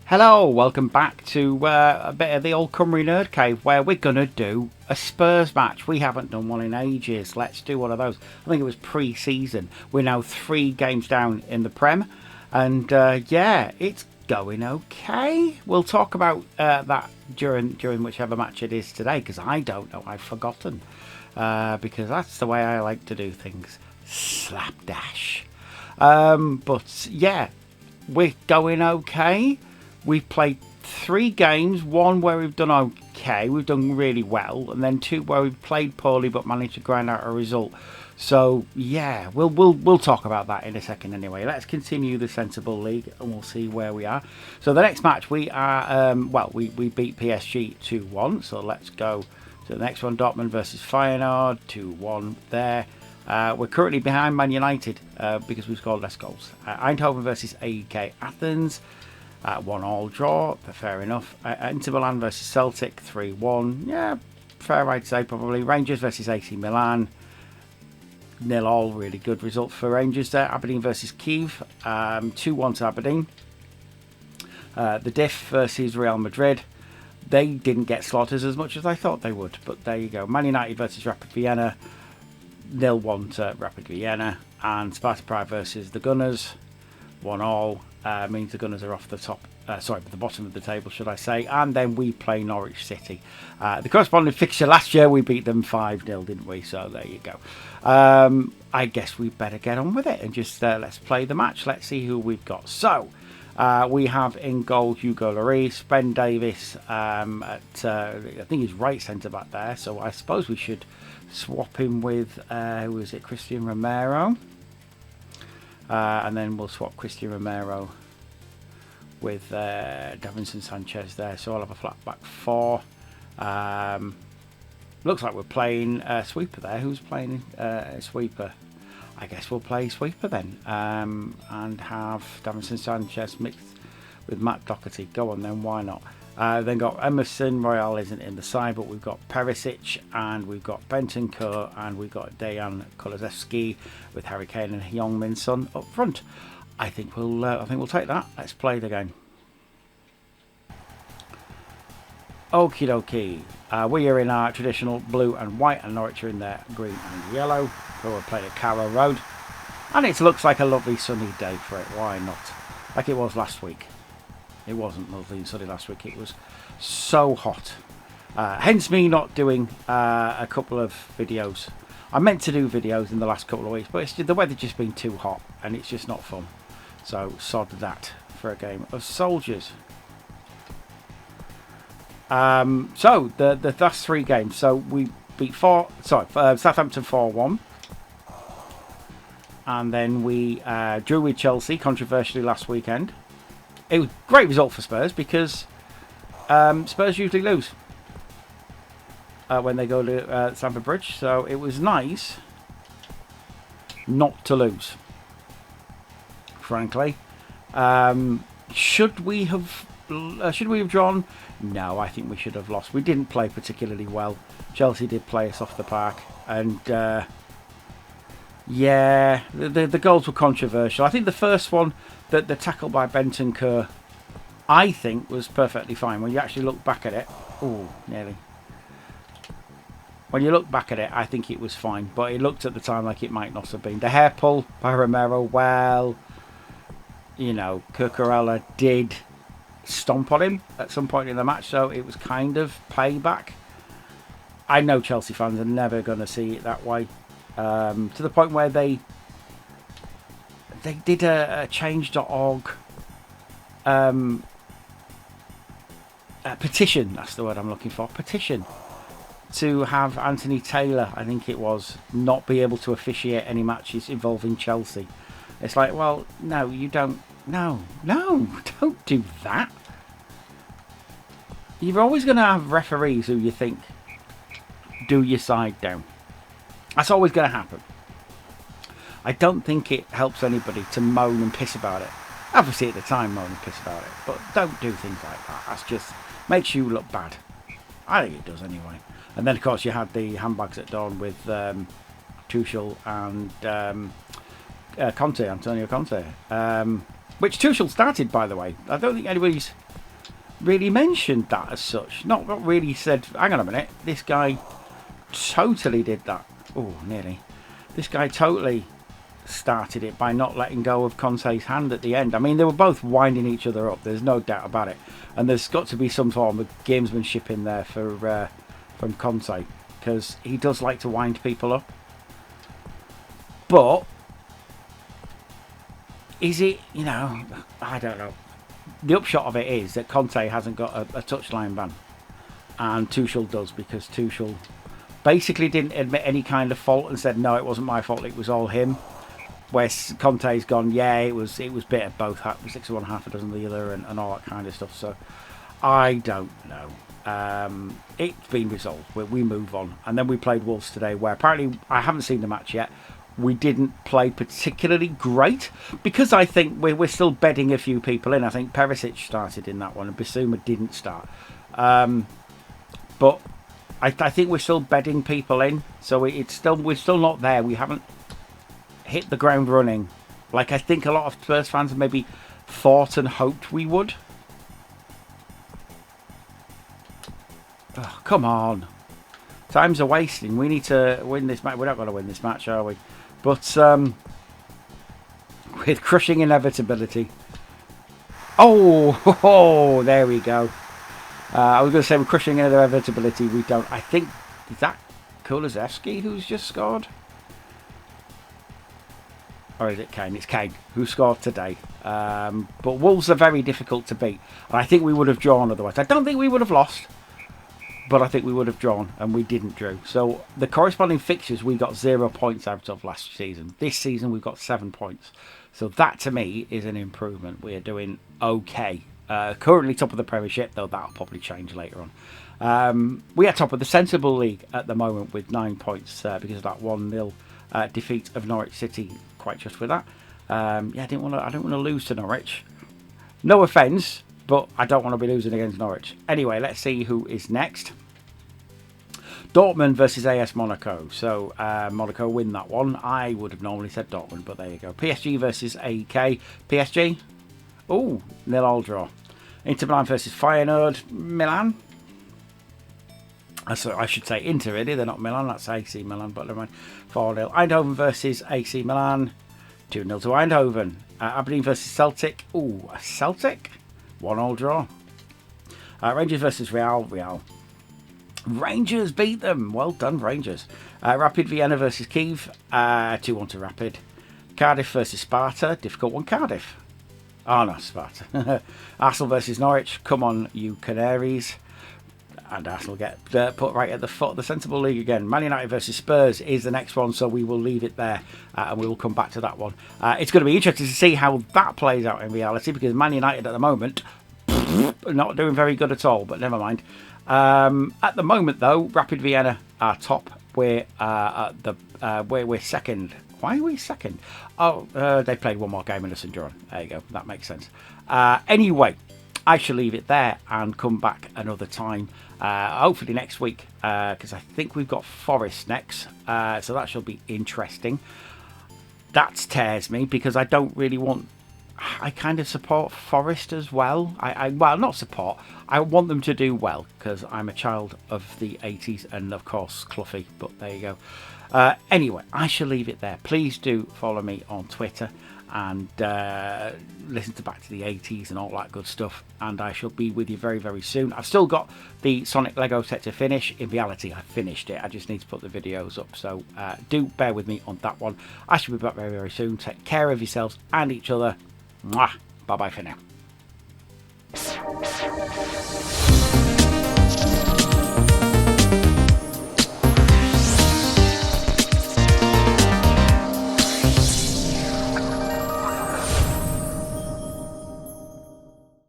Hello, welcome back to a bit of the old Cymru Nerd Cave, where we're going to do a Spurs match. We haven't done one in ages. Let's do one of those. I think it was pre-season. We're now 3 games down in the Prem. And yeah, it's going okay. We'll talk about that during whichever match it is today, because I don't know. I've forgotten. Because that's the way I like to do things. Slapdash. But yeah, we're going okay. We've played 3 games, 1 where we've done okay, we've done really well, and then 2 where we've played poorly but managed to grind out a result. So yeah, we'll talk about that in a second anyway. Let's continue the Sensible League and we'll see where we are. So the next match we are, we beat PSG 2-1, so let's go to the next one. Dortmund versus Feyenoord, 2-1 there. We're currently behind Man United because we scored less goals. Eindhoven versus AEK Athens. 1-1 draw, but fair enough. Inter Milan versus Celtic, 3-1. Yeah, fair I'd say probably. Rangers versus AC Milan, 0-0. Really good result for Rangers there. Aberdeen versus Kiev, 2-1 to Aberdeen. The Diff versus Real Madrid. They didn't get slaughtered as much as I thought they would, but there you go. Man United versus Rapid Vienna, 0-1 to Rapid Vienna. And Sparta Prague versus the Gunners, 1-1. Means the Gunners are off the top, the bottom of the table, should I say. And then we play Norwich City. The corresponding fixture last year, we beat them 5-0, didn't we? So there you go. I guess we better get on with it and just let's play the match. Let's see who we've got. So we have in goal Hugo Lloris, Ben Davies at I think he's right centre back there. So I suppose we should swap him with who is it? Christian Romero. And then we'll swap Christian Romero with Davinson Sanchez there. So I'll have a flat back 4. Looks like we're playing Sweeper there. Who's playing Sweeper? I guess we'll play Sweeper then. And have Davinson Sanchez mixed with Matt Doherty. Go on then, why not? Then got Emerson Royale isn't in the side, but we've got Perisic and we've got Bentancur and we've got Dejan Kulusevski with Harry Kane and Heung-min Son up front. I think we'll take that. Let's play the game. Okie dokie. We are in our traditional blue and white, and Norwich are in their green and yellow. So we're playing at Carrow Road, and it looks like a lovely sunny day for it. Why not? Like it was last week. It wasn't lovely and sunny last week. It was so hot. Hence me not doing a couple of videos. I meant to do videos in the last couple of weeks, but the weather's just been too hot and it's just not fun. So sod that for a game of soldiers. So the last 3 games. So we beat Southampton 4-1. And then we drew with Chelsea controversially last weekend. It was a great result for Spurs because Spurs usually lose when they go to Stamford Bridge. So it was nice not to lose, frankly. Should we have drawn? No, I think we should have lost. We didn't play particularly well. Chelsea did play us off the park. And yeah, the goals were controversial. I think the first one, the tackle by Bentancur, I think was perfectly fine. When you actually look back at it, nearly. When you look back at it, I think it was fine. But it looked at the time like it might not have been. The hair pull by Romero, well, you know, Cucurella did stomp on him at some point in the match, so it was kind of payback. I know Chelsea fans are never going to see it that way. To the point where they did a change.org petition, that's the word I'm looking for, petition, to have Anthony Taylor, I think it was, not be able to officiate any matches involving Chelsea. It's like, well, no, you don't, no, don't do that. You're always going to have referees who you think do your side down. That's always going to happen. I don't think it helps anybody to moan and piss about it. Obviously at the time moan and piss about it, but don't do things like that. That's just makes you look bad. I think it does anyway. And then of course you had the handbags at dawn with Tuchel and Conte, Antonio Conte, which Tuchel started, by the way. I don't think anybody's really mentioned that as such. Not really said, hang on a minute, this guy totally did that. Oh, nearly. This guy totally started it by not letting go of Conte's hand at the end. I mean, they were both winding each other up. There's no doubt about it. And there's got to be some form of gamesmanship in there for from Conte, because he does like to wind people up. But is it, you know, I don't know. The upshot of it is that Conte hasn't got a touchline ban, and Tuchel does, because Tuchel basically didn't admit any kind of fault and said, no, it wasn't my fault, it was all him. Where Conte's gone, yeah, it was a bit of both, 6 of one, half a dozen of the other, and all that kind of stuff. So I don't know. It's been resolved. We move on. And then we played Wolves today, where apparently, I haven't seen the match yet, we didn't play particularly great, because I think we're still bedding a few people in. I think Perisic started in that one and Bissouma didn't start. But I think we're still bedding people in, so we're still not there. We haven't hit the ground running like I think a lot of Spurs fans maybe thought and hoped we would. Oh, come on. Time's a wasting. We need to win this match. We're not going to win this match, are we? But with crushing inevitability. Oh, there we go. I was going to say with crushing inevitability, we don't. I think, is that Kulusevski who's just scored? Or is it Kane? It's Kane who scored today. But Wolves are very difficult to beat. And I think we would have drawn otherwise. I don't think we would have lost. But I think we would have drawn, and we didn't draw. So the corresponding fixtures we got 0 points out of last season. This season we've got 7 points. So that to me is an improvement. We're doing okay. Currently top of the Premiership, though that'll probably change later on. We are top of the Sensible League at the moment with 9 points because of that 1-0 defeat of Norwich City. Quite just with that. I don't want to lose to Norwich. No offence, but I don't want to be losing against Norwich. Anyway, let's see who is next. Dortmund versus AS Monaco. So Monaco win that one. I would have normally said Dortmund, but there you go. PSG versus AEK. PSG. Oh, 0-0 draw. Inter Milan versus Feyenoord. Milan. So I should say Inter, really. They're not Milan. That's AC Milan, but never mind. 4-0. Eindhoven versus AC Milan. 2-0 to Eindhoven. Aberdeen versus Celtic. Oh, a Celtic. 1-1 draw. Rangers versus Real. Real. Rangers beat them. Well done, Rangers. Rapid Vienna versus Kiev. 2-1 to Rapid. Cardiff versus Sparta. Difficult one, Cardiff. Oh, no, Sparta. Arsenal versus Norwich. Come on, you Canaries. And Arsenal get put right at the foot of the Sensible League again. Man United versus Spurs is the next one, so we will leave it there and we will come back to that one. It's going to be interesting to see how that plays out in reality, because Man United at the moment not doing very good at all, but never mind. At the moment, though, Rapid Vienna are top. We're we're second. Why are we second? Oh, they played one more game in St. John. There you go. That makes sense. Anyway, I shall leave it there and come back another time. Hopefully next week, because I think we've got Forest next. So that shall be interesting. That tears me, because I don't really want... I kind of support Forest as well. Well, not support. I want them to do well, because I'm a child of the 80s and, of course, Cloughie. But there you go. Anyway, I shall leave it there. Please do follow me on Twitter and listen to Back to the 80s and all that good stuff. And I shall be with you very, very soon. I've still got the Sonic Lego set to finish. In reality, I finished it. I just need to put the videos up. So do bear with me on that one. I shall be back very, very soon. Take care of yourselves and each other. Mwah. Bye-bye for now.